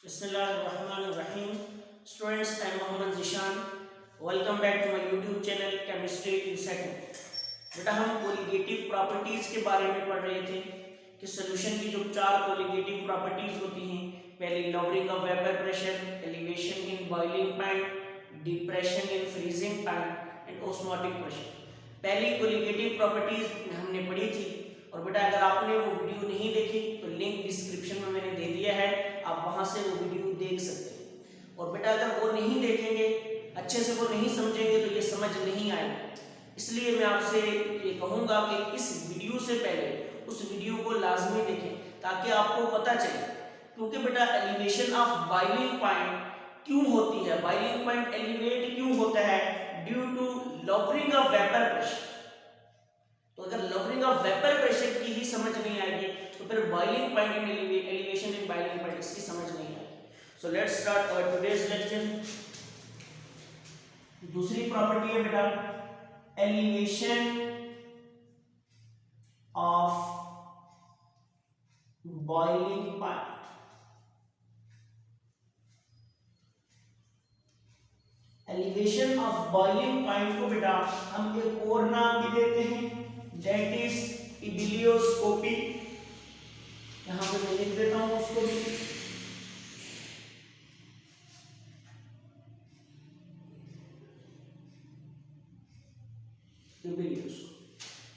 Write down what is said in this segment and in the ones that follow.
Bismillahirrahmanirrahim. Students, I am Mohammad Zishan. Welcome back to my YouTube channel Chemistry in Second. बेटा हम colligative properties के बारे में पढ़ रहे थे कि सॉल्यूशन की जो चार कोलिगेटिव प्रॉपर्टीज होती हैं, पहली lowering of vapour pressure, elevation in boiling point, depression in freezing point and osmotic pressure. पहली कोलिगेटिव प्रॉपर्टीज हमने पढ़ी थी। और बेटा अगर आपने वो वीडियो नहीं देखी तो लिंक डिस्क्रिप्शन में मैंने दे दिया है, आप वहां से वो वीडियो देख सकते हैं। और बेटा अगर वो नहीं देखेंगे, अच्छे से वो नहीं समझेंगे तो ये समझ नहीं आएगी। इसलिए मैं आपसे ये कहूंगा कि इस वीडियो से पहले उस वीडियो को लाजमी देखें ताकि आपको पता चले। क्योंकि बेटा एलिवेशन ऑफ बॉइलिंग पॉइंट क्यों होती है, बॉइलिंग पॉइंट एलिवेट क्यों होता है, due to lowering of vapour pressure. तो अगर लॉवरिंग ऑफ वेपर प्रेशर की ही समझ नहीं आएगी तो फिर boiling point in elevation in boiling point इसकी समझ नहीं आएगी। So let's start our today's lecture. दूसरी प्रॉपर्टी है बेटा elevation of boiling point. Elevation of boiling point को बेटा हम एक और नाम भी देते हैं, दैट इज इबिलियोस्कोपी। यहां पे मैं लिख देता हूं उसको भी।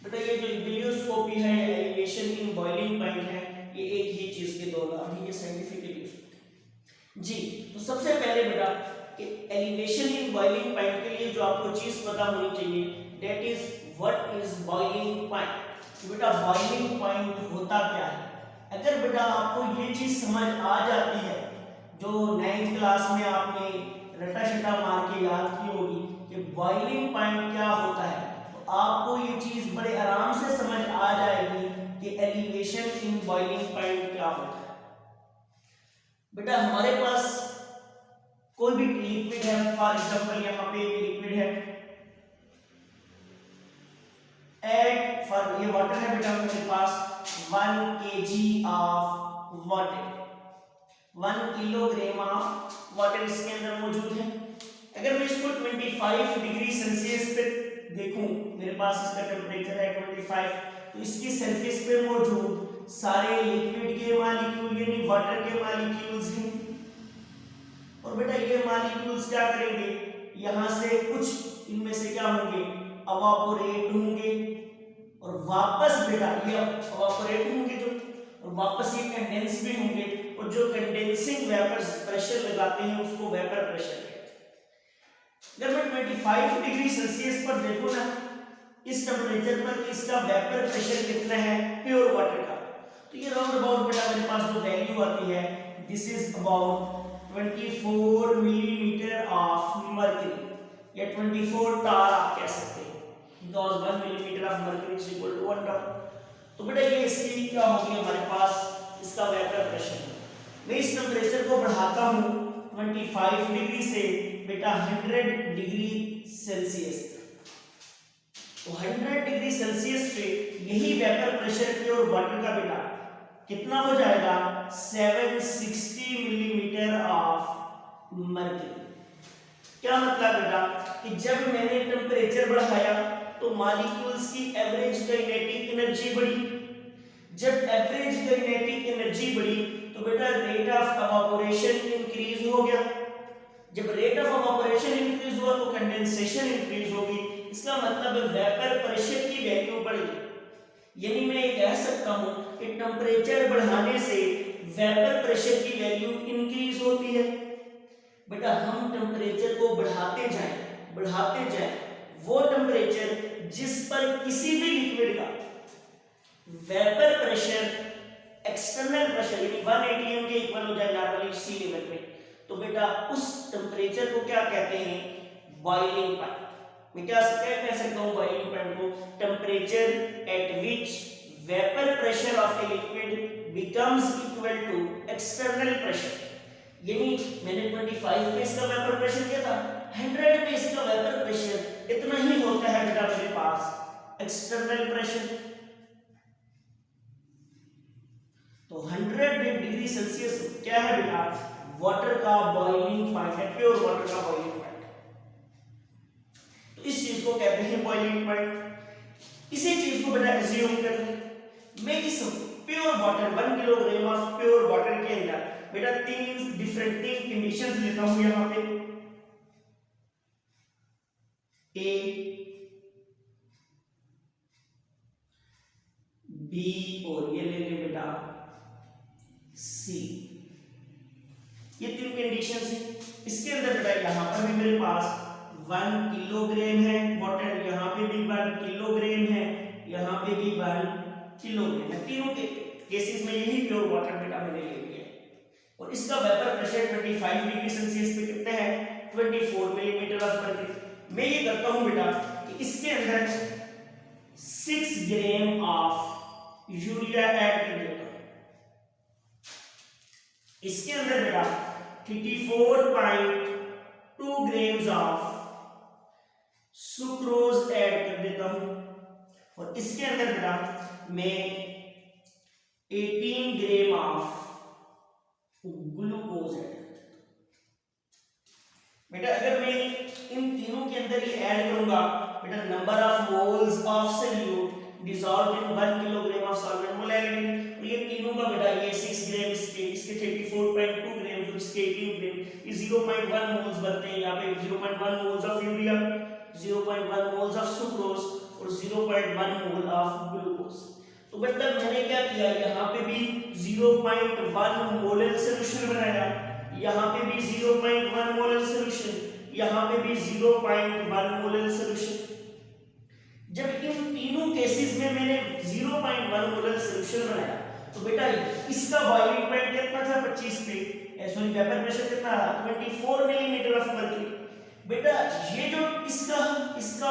बेटा ये जो इबिलियोस्कोपी है, एलिवेशन इन बॉइलिंग पॉइंट है, ये एक ही चीज के दो नाम है, ये साइंटिफिकली जी। तो सबसे पहले बेटा कि एलिवेशन इन बॉइलिंग पॉइंट के लिए जो आपको चीज पता होनी चाहिए, that is what is boiling point. बेटा बॉइलिंग पॉइंट होता क्या है। अगर बेटा आपको ये चीज समझ आ जाती है, जो 9th क्लास में आपने रटा शटा मार के याद की होगी कि बॉइलिंग पॉइंट क्या होता है, तो आपको ये चीज बड़े आराम से समझ आ जाएगी कि एलिवेशन इन बॉइलिंग पॉइंट क्या होता है। बेटा हमारे पास कोई भी लिक्विड है, फॉर एग्जांपल यहाँ पे एक लिक्विड है, एट फॉर ये वाटर है बेटा मेरे पास 1 kg of water, 1 kilogram of water इसके अंदर मौजूद है। अगर मैं इसको 25 डिग्री सेल्सियस पे देखूं, मेरे पास इसका टेम्परेचर है 25, तो इसकी सरफेस पे मौजूद सारे लिक्विड के मॉलिक्यूल यानी वाटर के मॉलिक्यूल्स हैं। और बेटा ये मॉलिक्यूल्स क्या करेंगे, यहां से कुछ इनमें से क्या होंगे, एवापोरेट होंगे और वापस बेटा ये एवापोरेट होंगे जो, और वापस ये कंडेंस भी होंगे। और जो कंडेंसिंग वेपर प्रेशर लगाते हैं उसको वेपर प्रेशर कहते हैं। अगर मैं 25 डिग्री सेल्सियस पर देखो ना, इस टेम्परेचर पर इसका वेपर प्रेशर कितना है प्योर वाटर का, तो ये राउंड अबाउट बेटा मेरे पास जो वैल्यू आती है, this is about 24 millimetre of mercury या 24 टार आप कह सकते हैं, because 1 millimetre of mercury is equal to 1 torr. तो बेटा ये इसकी क्या होगी हमारे पास इसका वेपर प्रेशर। मैं इस टेम्परेचर को बढ़ाता हूं 25 डिग्री से बेटा 100 डिग्री सेल्सियस, तो 100 डिग्री सेल्सियस पे यही वेपर प्रेशर प्योर वाटर का बेटा कितना हो जाएगा, 760 मिलीमीटर ऑफ मर्क्यूरी। क्या मतलब बेटा कि जब मैंने टेम्परेचर बढ़ाया तो मॉलिक्यूल्स की एवरेज काइनेटिक एनर्जी बढ़ी। जब एवरेज काइनेटिक एनर्जी बढ़ी तो बेटा रेट ऑफ एवापोरेशन इंक्रीज हो गया। जब रेट ऑफ एवापोरेशन इंक्रीज हुआ तो कंडेंसेशन इंक्रीज होगी। इसका मतलब वेपर प्रेशर की वैल्यू बढ़ गई। यानी मैं ये कह सकता हूं कि टेम्परेचर बढ़ाने से वेपर प्रेशर की वैल्यू इंक्रीज होती है। बेटा हम टेम्परेचर को बढ़ाते जाएं, वो टेम्परेचर जिस पर किसी भी लिक्विड का वेपर प्रेशर एक्सटर्नल प्रेशर यानी 1 atm के इक्वल हो जाए नॉर्मली सी लेवल पे, तो बेटा उस टेम्परेचर को क्या कहते हैं, बॉइलिंग पॉइंट। मैं क्या कह सकता हूं बॉइलिंग पॉइंट को, temperature at which vapour pressure of a liquid becomes equal to external pressure. यानी मैंने 25 पे इसका वेपर प्रेशर किया था, 100 पे इसका वेपर प्रेशर इतना ही होता है बेटा मेरे पास एक्सटर्नल प्रेशर। तो 100 डिग्री सेल्सियस क्या है बेटा, वाटर का बॉइलिंग पॉइंट है, प्योर वाटर का बॉइलिंग पॉइंट। तो इस चीज को कहते हैं बॉइलिंग पॉइंट। इसी चीज को बेटा एज्यूम कर लें, मैं इस pure water 1 kilogram of pure water के अंदर बेटा तीन डिफरेंट कंडीशंस लेता हूं, यहां पे ए, बी और ये ले लें बेटा सी। ये तीन कंडीशंस हैं। इसके अंदर बेटा यहां पर भी मेरे पास 1 किलोग्राम है वाटर, यहां पे भी 1 किलोग्राम है, यहां पे भी 1 किलोग्राम है। तीनों के केसेस में यही प्योर वाटर बेटा मैंने ले लिया है। और इसका वेपर प्रेशर 25 डिग्री सेल्सियस पे कितना है 24 मिलीमीटर ऑफ मर्क्यूरी। मैं ये करता हूं बेटा कि इसके अंदर 6 ग्राम ऑफ यूरिया ऐड कर देता हूं। इसके अंदर बेटा 34.2 ग्राम्स ऑफ सुक्रोज ऐड कर देता हूं। और इसके अंदर बेटा मैं 18 ग्राम ऑफ ग्लूकोज ऐड कर देता हूं। बेटा अगर मैं इन तीनों के अंदर ये ऐड करूंगा बेटा number of moles of solute dissolved in 1 kilogram of solvent molarity, और ये तीनों का बेटा ये 6 ग्राम इसके 34.2 ग्राम तो इसके 18 ग्राम, ये 0.1 मोल्स बनते हैं। यहाँ पे 0.1 moles of urea, 0.1 moles of sucrose और 0.1 मोल ऑफ ग्लूकोज। तो बेटा मैंने क्या किया, यहाँ पे भी 0.1 मोलर सॉल्यूशन बनाया, यहाँ पे भी 0.1 मोलर सॉल्यूशन, यहाँ पे भी 0.1 मोलर सॉल्यूशन। जब इन तीनों केसेस में मैंने 0.1 मोलर सॉल्यूशन बनाया तो बेटा इसका बॉइलिंग पॉइंट कितना था 25 पे, सॉरी वेपर प्रेशर कितना था 24 मिलीमीटर ऑफ मर्क्यूरी। बेटा ये जो इसका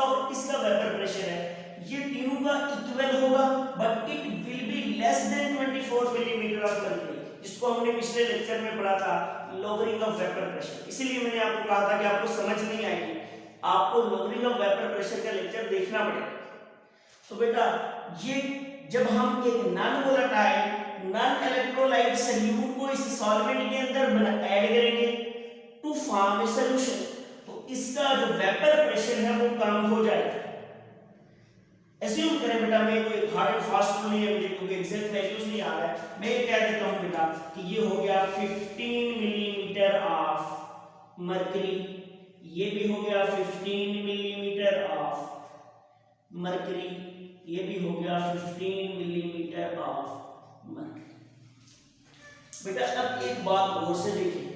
और इसका वेपर प्रेशर है ये तीनों का इक्वल होगा, but it will be less than 24 millimetre of mercury, जिसको हमने पिछले लेक्चर में पढ़ा था लोअरिंग ऑफ वेपर प्रेशर। इसीलिए मैंने आपको कहा था कि आपको समझ नहीं आएगी, आपको लोअरिंग ऑफ वेपर प्रेशर का लेक्चर देखना पड़ेगा। तो बेटा ये जब हम एक non volatile non electrolyte solute को इस सॉल्वेंट के अंदर ऐड करेंगे टू फॉर्म ए सॉल्यूशन, तो इसका जो वेपर प्रेशर है वो कम हो जाएगा। एज्यूम करें बेटा, मैं कोई हार्ड एंड फास्ट रूल नहीं है मुझे, क्योंकि एग्जैक्ट वैल्यूज नहीं आ रहा है, मैं ये कह देता हूं बेटा कि ये हो गया 15 मिलीमीटर ऑफ मर्क्यूरी, ये भी हो गया 15 मिलीमीटर ऑफ मर्क्यूरी, ये भी हो गया 15 मिलीमीटर ऑफ मर्क्यूरी। बेटा अब एक बात गौर से देखिए,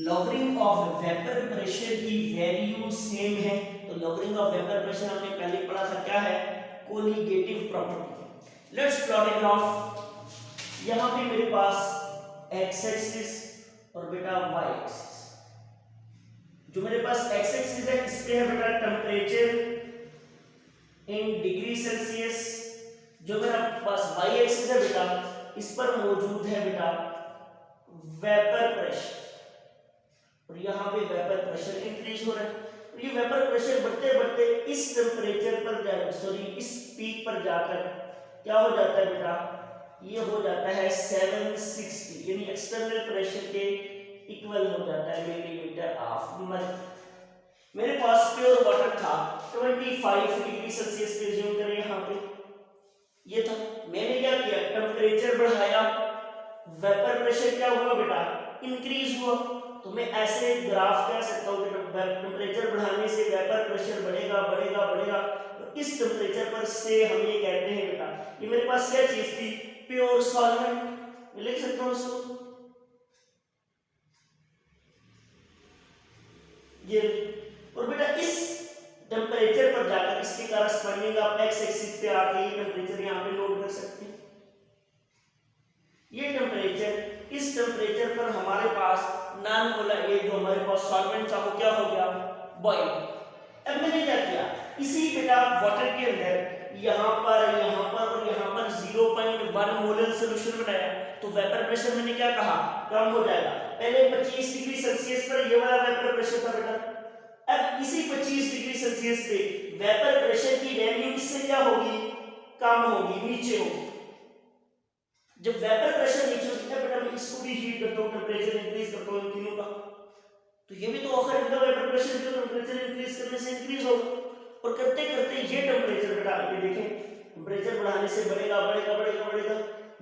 लोअरिंग ऑफ वेपर प्रेशर की वैल्यू सेम है, तो लोअरिंग ऑफ वेपर प्रेशर हमने पहले पढ़ा था क्या है, colligative property. Let's plot a graph. यहां पे मेरे पास एक्स एक्सिस और बेटा वाई एक्सिस, जो मेरे पास एक्स एक्सिस है इस पे है बेटा टेंपरेचर इन डिग्री सेल्सियस, जो मेरा पास वाई एक्सिस है बेटा इस पर मौजूद है बेटा वेपर प्रेशर, और यहाँ पे वेपर प्रेशर इंक्रीज हो रहा है। और ये वेपर प्रेशर बढ़ते बढ़ते इस टेंपरेचर पर इस पीक पर जाकर क्या हो जाता है बेटा, ये हो जाता है 760, यानी एक्सटर्नल प्रेशर के इक्वल हो जाता है मिलीमीटर ऑफ मर्क्यूरी। मेरे पास प्योर वाटर था 25 डिग्री सेल्सियस पे, ज्यूम करें यहाँ पे ये था, मैंने क्या किया टेंपरेचर बढ़ाया, वेपर प्रेशर क्या हुआ बेटा इंक्रीज हुआ। तो मैं ऐसे ग्राफ कह सकता हूं कि टेंपरेचर बढ़ाने से वेपर प्रेशर बढ़ेगा बढ़ेगा बढ़ेगा, तो इस टेंपरेचर पर से हम ये कहते हैं बेटा ये मेरे पास क्या चीज थी प्योर सॉल्वेंट, मैं लिख सकता हूं इसको ये। और बेटा इस टेंपरेचर पर जाकर इसके करस्पॉन्डिंग आप एक्स एक्सिस पे आके ये टेंपरेचर यहां पे नोट कर सकते हैं। ये टेंपरेचर, इस टेंपरेचर पर हमारे पास नॉन वोलेटाइल ये जो हमारे पास सॉल्वेंट था वो क्या हो गया बॉइल। अब मैंने क्या किया, इसी बेटा वाटर के अंदर यहाँ पर और यहाँ पर 0.1 मोलर सॉल्यूशन बनाया, तो वेपर प्रेशर मैंने क्या कहा कम हो जाएगा। पहले 25 डिग्री सेल्सियस पर ये वाला वेपर प्रेशर था बेटा, अब इसी 25 डिग्री सेल्सियस पे वेपर प्रेशर की वैल्यू इससे क्या होगी कम होगी, नीचे होगी। जब वेपर प्रेशर नीचे होता है बेटा मैं इसको भी हीट करता हूँ, टेम्परेचर इंक्रीज करता हूँ इन तीनों का, तो ये भी तो आखिर इनका वेपर प्रेशर जो टेम्परेचर इंक्रीज करने से इंक्रीज होगा, और करते करते ये टेम्परेचर बेटा ये देखें टेम्परेचर बढ़ाने से बढ़ेगा बढ़ेगा बढ़ेगा बढ़ेगा,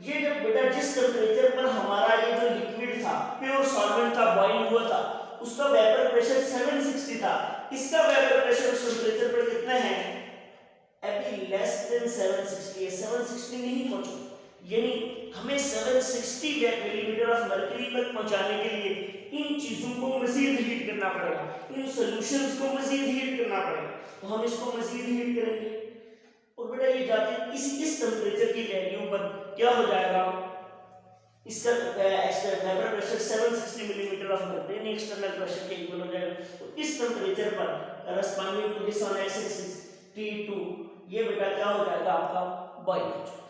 ये जब बेटा जिस टेम्परेचर पर हमारा ये जो लिक्विड था प्योर सॉल्वेंट था बॉइल हुआ था उसका वेपर प्रेशर 760 था, इसका वेपर प्रेशर उस टेम्परेचर पर कितना है अभी लेस देन 760 है, 760 नहीं पहुंचा, यानी हमें 760 मिलीमीटर ऑफ मर्क्यूरी तक पहुंचाने के लिए इन चीजों को मजीद हीट करना पड़ेगा, इन सॉल्यूशंस को मजीद हीट करना पड़ेगा, तो हम इसको मजीद हीट करेंगे और बेटा ये जाते इस टेम्परेचर की वैल्यू पर क्या हो जाएगा, इसका vapour pressure 760 millimetre of mercury external pressure के इक्वल हो जाएगा, तो इस टेम्परेचर पर corresponding to this on x axis T2 ये बेटा क्या हो जाएगा आपका बॉइल हो जाएगा।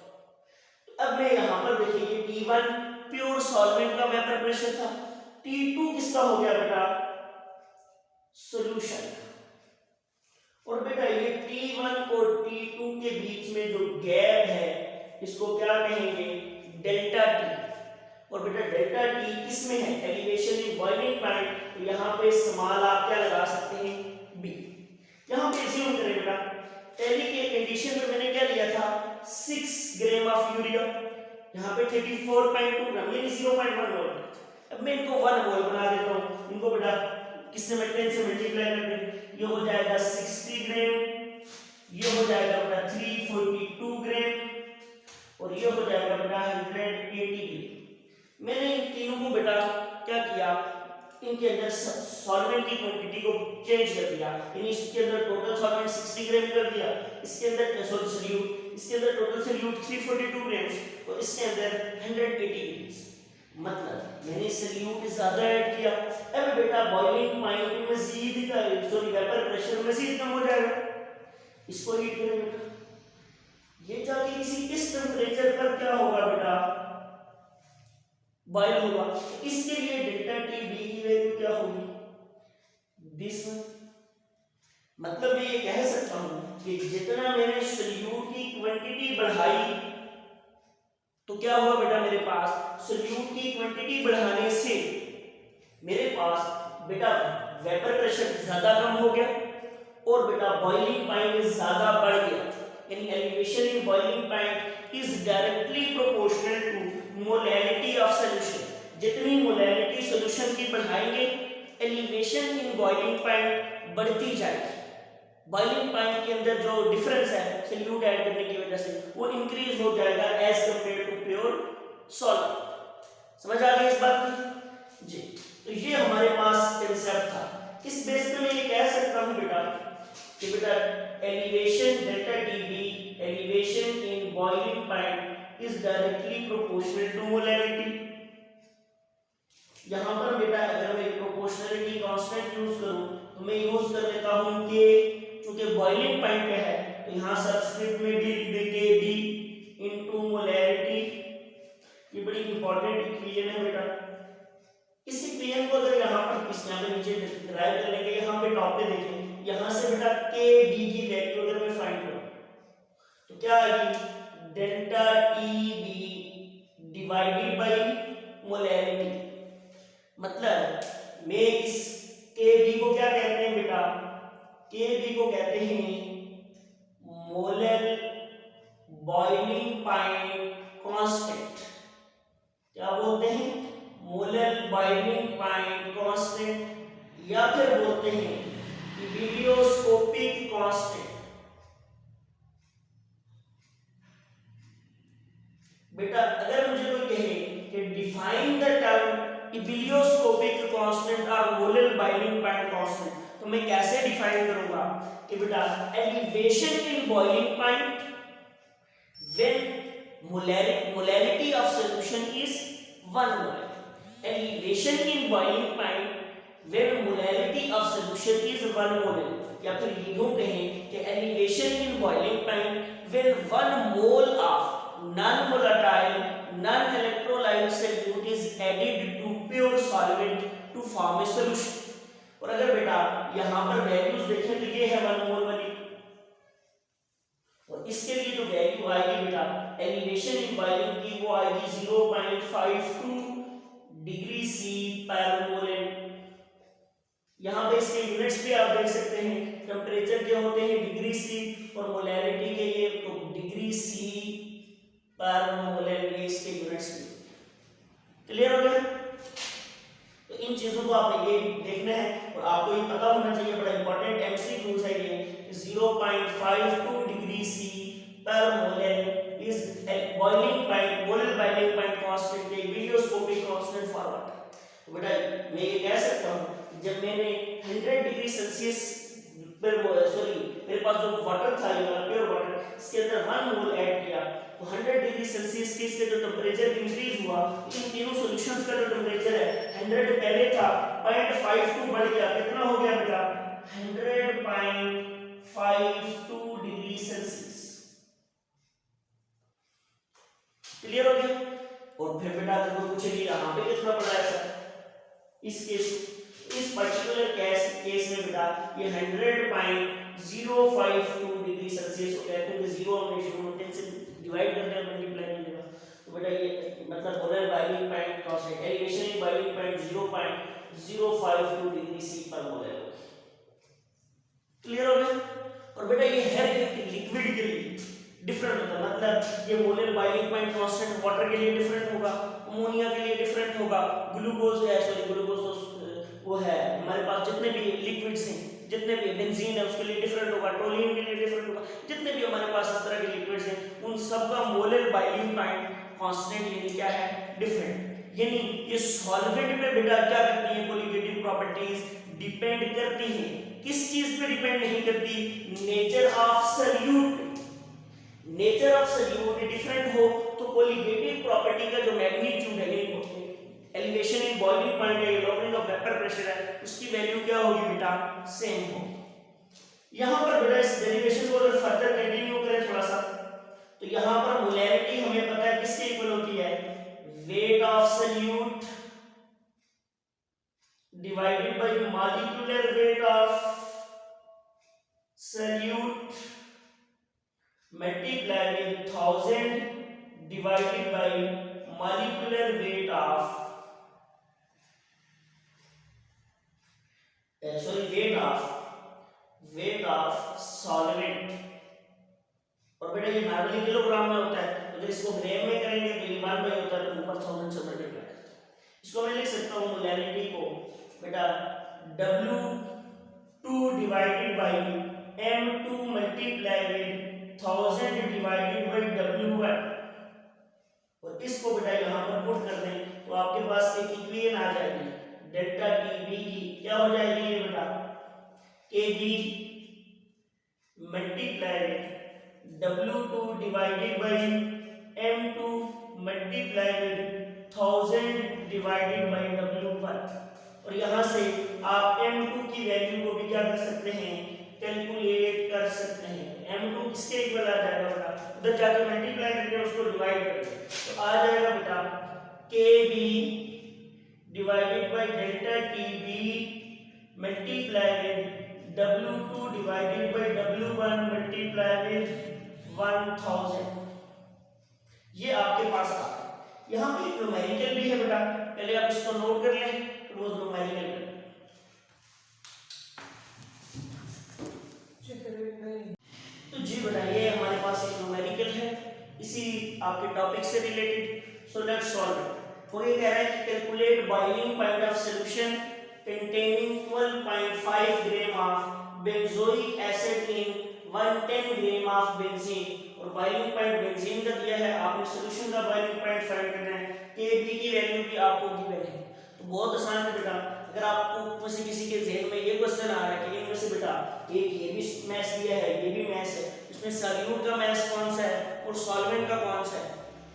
तो अब मैं यहां पर देखिए T1 प्योर सॉल्वेंट का वेपर प्रेशर था, T2 किसका हो गया बेटा सॉल्यूशन, और बेटा ये T1 और T2 के बीच में जो गैप है इसको क्या कहेंगे डेल्टा T, और बेटा डेल्टा T किसमें है एलिवेशन इन बॉइलिंग पॉइंट, तो यहां पे स्मॉल आप क्या लगा सकते हैं B, यहां पे अज्यूम करें बेटा पहले के कंडीशन में मैंने क्या लिया था 6 ग्राम ऑफ यूरिया, यहां पे 34.2 ग्राम यानी 0.1 मोल, अब मैं इनको 1 मोल बना देता हूं, इनको बेटा किससे 10 से मल्टीप्लाई कर दें, ये हो जाएगा 60 ग्राम, ये हो जाएगा बेटा 342 ग्राम और ये हो जाएगा बेटा 180 ग्राम। मैंने इन तीनों को बेटा क्या किया इनके अंदर सॉल्वेंट की क्वांटिटी को चेंज कर दिया, यानी इसके अंदर टोटल सॉल्वेंट 60 ग्राम कर दिया, इसके अंदर सोल्यूट इसके अंदर टोटल सोल्यूट 342 ग्राम और इसके अंदर 180 ग्राम, मतलब मैंने सोल्यूट ज्यादा ऐड किया। अब बेटा बॉइलिंग पॉइंट में मजीद का सॉरी वेपर प्रेशर मजीद कम हो जाएगा, इसको हीट करेंगे ये जाके किसी इस टेंपरेचर पर क्या होगा बेटा बॉइल होगा, इसके लिए डेल्टा टी बी की वैल्यू क्या होगी दिस वन, मतलब मैं ये कह सकता हूं कि जितना मैंने सोल्यूट की क्वांटिटी बढ़ाई तो क्या हुआ बेटा मेरे पास सोल्यूट की क्वांटिटी बढ़ाने से मेरे पास बेटा वेपर प्रेशर ज्यादा कम हो गया और बेटा बॉइलिंग पॉइंट ज्यादा बढ़ गया, यानी elevation in boiling point is directly proportional to molality of solution, जितनी मोलैलिटी सॉल्यूशन की बढ़ाएंगे एलिवेशन इन बॉइलिंग पॉइंट बढ़ती जाएगी, बॉइलिंग पॉइंट के अंदर जो डिफरेंस है सोल्यूट ऐड करने की वजह से वो इंक्रीज हो जाएगा as compare to pure solvent. समझ आ गई इस बात की जी, तो ये हमारे पास कंसेप्ट था, इस बेस पे मैं ये कह सकता हूं बेटा कि बेटा elevation delta TB elevation in boiling point is directly proportional to molarity। यहां पर बेटा अगर मैं प्रोपोर्शनलिटी कांस्टेंट यूज करूं तो मैं यूज कर लेता हूं कि चूंकि बॉइलिंग पॉइंट पे है तो यहां सबस्क्रिप्ट में भी लिख देंगे d इनटू मोलैरिटी, ये बड़ी इंपॉर्टेंट इक्वेशन है बेटा, इस इक्वेशन को अगर यहां पर इस यहां पे नीचे डिराइव कर लेंगे, यहां पे टॉप पे देखें यहां से बेटा k b की वैल्यू अगर मैं फाइंड करूं तो क्या आएगी delta T B divided by molarity, मतलब मैं इस के बी को क्या कहते हैं बेटा के बी को कहते हैं मोलर बॉइलिंग पॉइंट कांस्टेंट, क्या बोलते हैं मोलर बॉइलिंग पॉइंट कांस्टेंट या फिर बोलते हैं इबिलियोस्कोपिक कांस्टेंट। बेटा अगर मुझे कोई कहे कि define the term ebullioscopic constant और मोलर बॉइलिंग पॉइंट कांस्टेंट, तो मैं कैसे डिफाइन करूंगा कि बेटा elevation in boiling point when molarity of solution is 1 mole, elevation in boiling point when molarity of solution is 1 मोल, या फिर यूं कहें कि elevation in boiling point when 1 mole of non-volatile, non-electrolyte solute is added to pure solvent to form a solution। और अगर बेटा यहां पर वैल्यूज देखें तो ये है 1 मोल वाली, और इसके लिए जो वैल्यू आएगी बेटा एलिवेशन इन बॉइलिंग की वो आएगी 0.52 डिग्री सी पर मोल। यहाँ पे इसके यूनिट्स भी आप देख सकते हैं, टेम्परेचर के होते हैं डिग्री सी और मोलैरिटी के ये तो डिग्री सी पर मोल, ये इसके यूनिट्स भी। क्लियर हो गया? तो इन चीजों को आपने ये देखना है और आपको ये पता होना चाहिए, बड़ा इंपॉर्टेंट एमसीक्यूज है ये। 0.52 degree C per mole is boiling point, molar boiling point constant है, विलियोस्कोपिक कांस्टेंट फॉर वाटर। तो बेटा मैं ये कह सकता हूं जब मैंने 100 डिग्री सेल्सियस पर मेरे पास जो वाटर था, ये प्योर वाटर, इसके अंदर 1 मोल ऐड किया तो 100 डिग्री सेल्सियस के इसके जो टेम्परेचर इंक्रीज हुआ, इन तीनों सॉल्यूशंस का जो टेम्परेचर है 100 पहले था 0.52 बढ़ गया, कितना हो गया बेटा 100.52 डिग्री सेल्सियस। क्लियर हो गया? और फिर बेटा अगर कोई पूछेगी यहाँ पे कितना पड़ा है सर, इस पर्टिकुलर केस में बेटा ये 100.052 डिग्री सेल्सियस हो गया, क्योंकि 0 हमने शुरू में 10 से डिवाइड करते हैं, मल्टीप्लाई नहीं देगा। तो बेटा ये मतलब molar boiling point constant, elevation in boiling point 0.052 degree C per mole है। क्लियर हो गया? और बेटा ये हर एक लिक्विड के लिए डिफरेंट होता है, मतलब ये molar boiling point constant water के लिए डिफरेंट होगा, अमोनिया के लिए डिफरेंट होगा, ग्लूकोज है, सॉरी ग्लूकोज तो वो है हमारे पास जितने भी लिक्विड्स हैं, जितने भी बेंजीन है उसके लिए डिफरेंट होगा, टोलिन के लिए डिफरेंट होगा, जितने भी हमारे पास इस तरह के लिक्विड्स हैं उन सब का मोलर बॉइलिंग पॉइंट कांस्टेंट यानी क्या है, डिफरेंट। यानी ये सॉल्वेंट पे बेटा क्या करती है, कोलिगेटिव प्रॉपर्टीज डिपेंड करती हैं, किस चीज पे डिपेंड नहीं करती, nature of solute. Nature of solute different हो तो कोलिगेटिव प्रॉपर्टी का जो मैग्नीट्यूड है, एलिवेशन इन बॉइलिंग पॉइंट है, लॉवरिंग ऑफ वेपर प्रेशर है, उसकी वैल्यू क्या होगी बेटा, सेम हो। यहां पर बेटा इस डेरिवेशन को अगर फर्दर कंटिन्यू करें थोड़ा सा, तो यहां पर मोलैरिटी हमें पता है किसके इक्वल होती है, weight of solute divided by molecular weight of solute multiply with 1000 divided bye molecular weight of solvent. और बेटा ये नॉर्मली किलोग्राम में होता है, अगर इसको ग्राम में करेंगे तो ये 1 बाई होता है, तो ऊपर 1000 से मल्टीप्लाई करते हैं। इसको मैं लिख सकता हूँ मोलैरिटी को बेटा W2 divided by M2 multiply with 1000 divided bye W1, और इसको बेटा यहां पर पुट कर दें तो आपके पास एक इक्वेशन आ जाएगी डेल्टा टीबी की, क्या हो जाएगी ये बेटा, Kb multiply with W2 divided by M2 multiply with 1000 divided bye W1। और यहां से आप M2 की वैल्यू को भी क्या कर सकते हैं, कैलकुलेट कर सकते हैं। M2 किसके इक्वल आ जाएगा बेटा, उधर जाके मल्टीप्लाई करके उसको डिवाइड करेंगे तो आ जाएगा बेटा Kb divided by delta Tb multiply with W2 divided by W1 multiply with 1000। ये आपके पास आ गया। यहाँ पे एक न्यूमेरिकल भी है बेटा, पहले आप इसको नोट कर लें, फिर वो न्यूमेरिकल कर। तो जी बेटा ये हमारे पास एक न्यूमेरिकल है इसी आपके टॉपिक से related. So let's solve it. वो ये कह रहा है कि calculate boiling point of solution containing 12.5 gram of benzoic acid in 110 gram of benzene, और बॉइलिंग पॉइंट बेंजीन का दिया है, आपने सॉल्यूशन का बॉइलिंग पॉइंट फाइंड करना है, Kb की वैल्यू भी आपको गिवन है। तो बहुत आसान है बेटा, अगर आपको किसी के जहन में ये क्वेश्चन आ रहा है कि इनमें से बेटा एक ये भी मैथ दिया है, ये भी मैथ है, इसमें सॉल्यूट का मैथ कौन सा है और सॉल्वेंट का कौन सा है,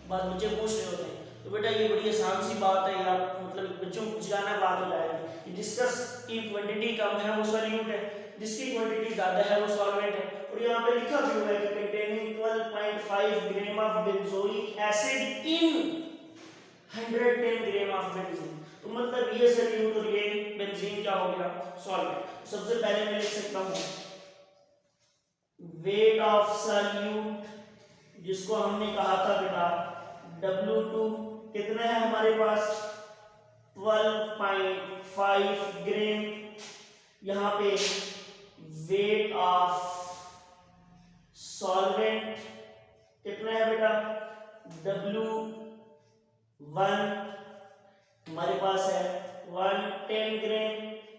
बात मुझे पूछ रहे होते हैं, तो बेटा ये बड़ी आसान सी बात है, आप मतलब बच्चों को बुझाना बात हो जाएगी। जिसका की क्वांटिटी कम है वो सॉल्यूट है, जिसकी क्वांटिटी ज्यादा है वो सॉल्वेंट है। और यहाँ पे लिखा भी हुआ है कि containing 12.5 gram of benzoic acid in 110 gram of benzene, तो मतलब ये सॉल्यूट और ये बेंजीन क्या हो गया, सॉल्वेंट। सबसे पहले मैं लिख सकता हूँ वेट ऑफ सॉल्यूट जिसको हमने कहा था बेटा W2 कितना है हमारे पास 12.5 ग्राम। यहाँ पे वेट ऑफ सॉल्वेंट कितना है बेटा W1 हमारे पास है 110 ग्राम।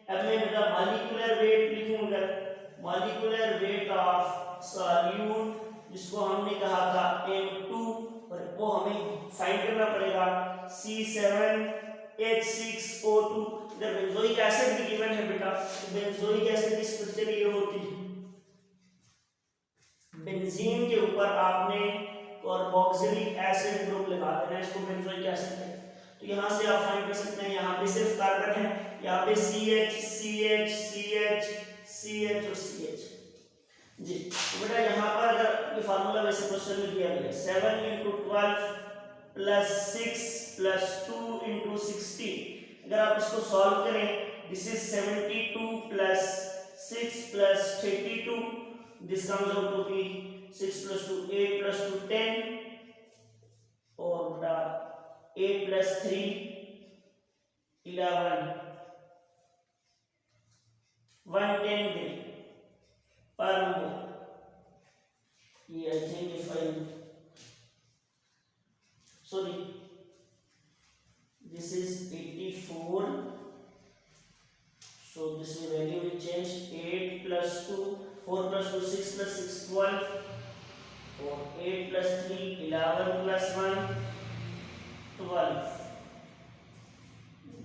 अब मैं बेटा मॉलिक्यूलर वेट लिखूंगा, मॉलिक्यूलर वेट ऑफ सॉल्यूट जिसको हमने कहा था M2 और वो हमें फाइंड करना पड़ेगा C7H6O2। इधर बेंजोइक एसिड भी गिवन है बेटा, बेंजोइक एसिड की स्ट्रक्चर ये होती है, बेंजीन के ऊपर आपने कार्बोक्सिलिक एसिड ग्रुप लगा देना है, इसको बेंजोइक एसिड कहते हैं। तो यहाँ से आप फाइंड कर सकते हैं, यहाँ पे सिर्फ कार्बन है, यहाँ पे CH CH CH CH और CH जी। तो बेटा यहाँ पर अगर ये फार्मूला वैसे क्वेश्चन में दिया गया 7 × 12 + 6 + 2 × 16, अगर आप इसको सॉल्व करें this is 72 + 6 + 32, this comes out to be 6 + 2 8 + 2 10 और बेटा 8 + 3 11 110 ग्राम पर मोल। ये I think if I sorry this is 84, so this value will change 8 + 2 4 + 2 6 + 6 12 और 8 + 3 11 + 1 12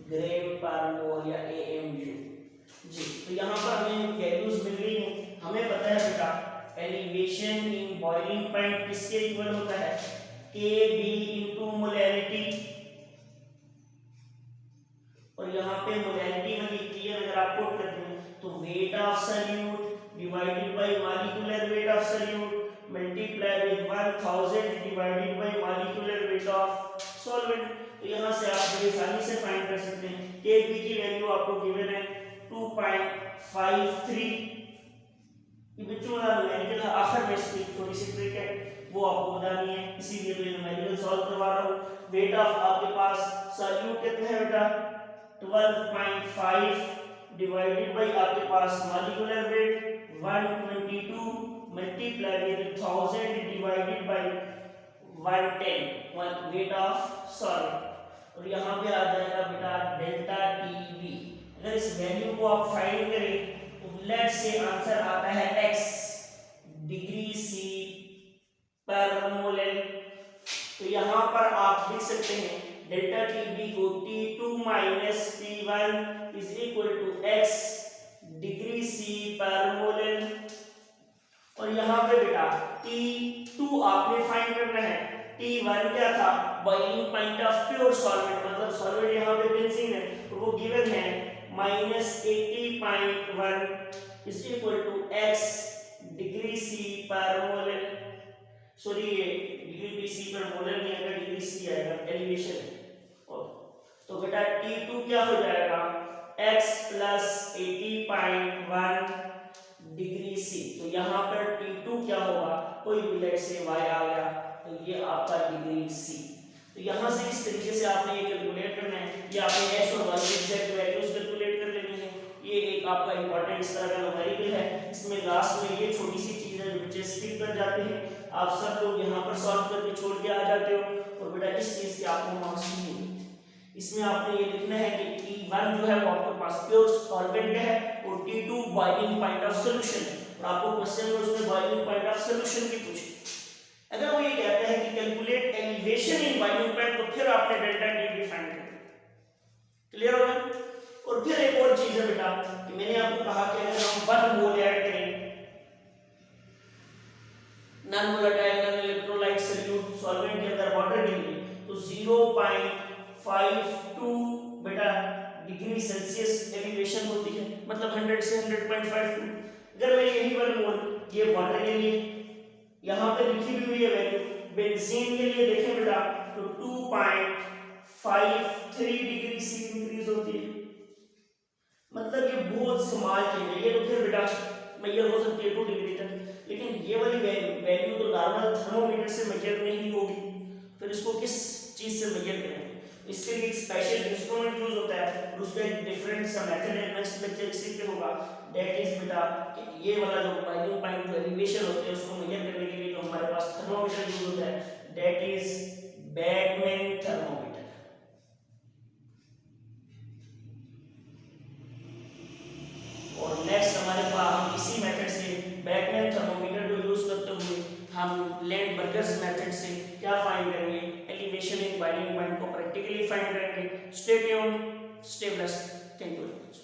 ग्राम पर मोल या AMU जी। तो यहाँ पर हमें वैल्यूज मिल गई हैं। हमें पता है बेटा एलिवेशन इन बॉइलिंग पॉइंट किसके इक्वल होता है KB * मोलैरिटी, और यहाँ पे मोलैरिटी में लिखी है, अगर आप पुट करते हैं तो weight of solute divided by molecular weight of solute multiply with 1000 divided bye molecular weight of solvent. तो यहाँ से आप बड़ी आसानी से फाइंड कर सकते हैं। KB की वैल्यू आपको गिवन है 2.53, ये बच्चों का न्यूमेरिकल है, आखिर में इसकी थोड़ी सी ट्रिक है वो आपको बतानी है, इसीलिए तो ये न्यूमेरिकल सॉल्व करवा रहा हूँ। वेट ऑफ आपके पास सॉल्यूट कितना है बेटा 12.5 डिवाइडेड बाय आपके पास molecular weight 122 multiply with 1000 divided by 110 weight of solvent, और यहाँ पे आ जाएगा बेटा डेल्टा TB। अगर इस वैल्यू को आप फाइंड करें तो लेट्स से आंसर आता है x डिग्री C पर मोल। तो यहाँ पर आप लिख सकते हैं डेल्टा TB को T2 - T1 = x degree C पर मोल, और यहाँ पे बेटा T2 आपने फाइंड करना है, T1 क्या था boiling point of pure solvent, मतलब सॉल्वेंट यहाँ पे बेंजीन है और वो गिवन है -80.1 = x डिग्री C पर मोल। सॉरी ये डिग्री C पर मोल नहीं आएगा, डिग्री C आएगा एलिवेशन। तो बेटा T2 क्या हो जाएगा x + 80.1 डिग्री C। तो यहाँ पर T2 क्या होगा, कोई भी लेट से y आ गया तो ये आपका डिग्री C। तो यहाँ से इस तरीके से आपने ये कैलकुलेट करना है, ये आपने x और y की एग्जैक्ट वैल्यूज कैलकुलेट कर लेनी है। ये एक आपका इंपॉर्टेंट इस तरह का न्यूमेरिकल है, इसमें लास्ट में ये छोटी सी चीज है जो बच्चे स्किप कर जाते हैं, आप सब लोग यहाँ पर सॉल्व करके छोड़ के आ जाते हो, और बेटा इस चीज के आपको मार्क्स नहीं मिलते। इसमें आपने ये लिखना है कि T1 जो है वो आपके पास प्योर सॉल्वेंट है और T2 boiling point of solution है, और आपको क्वेश्चन में उसमें बॉइलिंग पॉइंट ऑफ सॉल्यूशन भी पूछे। अगर वो ये कहता है कि calculate elevation in boiling point, तो फिर आपने डेल्टा TB फाइंड करना। क्लियर हो गया? और फिर एक और चीज है बेटा कि मैंने आपको कहा कि अगर हम 1 मोल ऐड करें non volatile non electrolyte solute solvent के अंदर वाटर के लिए, तो 0.52 बेटा डिग्री सेल्सियस एलिवेशन होती है, मतलब 100 से 100.52। अगर मैं यही 1 मोल ये वाटर के लिए यहाँ पे लिखी भी हुई है वैल्यू, बेंजीन के लिए देखें बेटा तो 2.53 डिग्री C इंक्रीज होती है, मतलब ये बहुत स्मॉल चेंज है। ये तो फिर बेटा मेजर हो सकती है 2 डिग्री तक, लेकिन ये वाली वैल्यू तो नॉर्मल थर्मोमीटर से मेजर नहीं होगी, फिर इसको किस चीज से मेजर करेंगे? इसके लिए एक स्पेशल इंस्ट्रूमेंट यूज होता है और उसका एक डिफरेंट सा मेथड है, नेक्स्ट लेक्चर इसी पे होगा। दैट इज बेटा ये वाला जो बॉइलिंग पॉइंट जो एलिवेशन होते हैं उसको मेजर करने के लिए जो हमारे पास थर्मोमीटर यूज होता है दैट इज बैकमैन थर्मोमीटर। और नेक्स्ट हमारे पास हम इसी मेथड से बैकमैन थर्मोमीटर को यूज करते हुए हम लैंडबर्गर्स मेथड से क्या फाइंड करेंगे? एलिवेशन इन बॉइलिंग पॉइंट को प्रैक्टिकली फाइंड करेंगे। Stay tuned, stay blessed, thank you very much.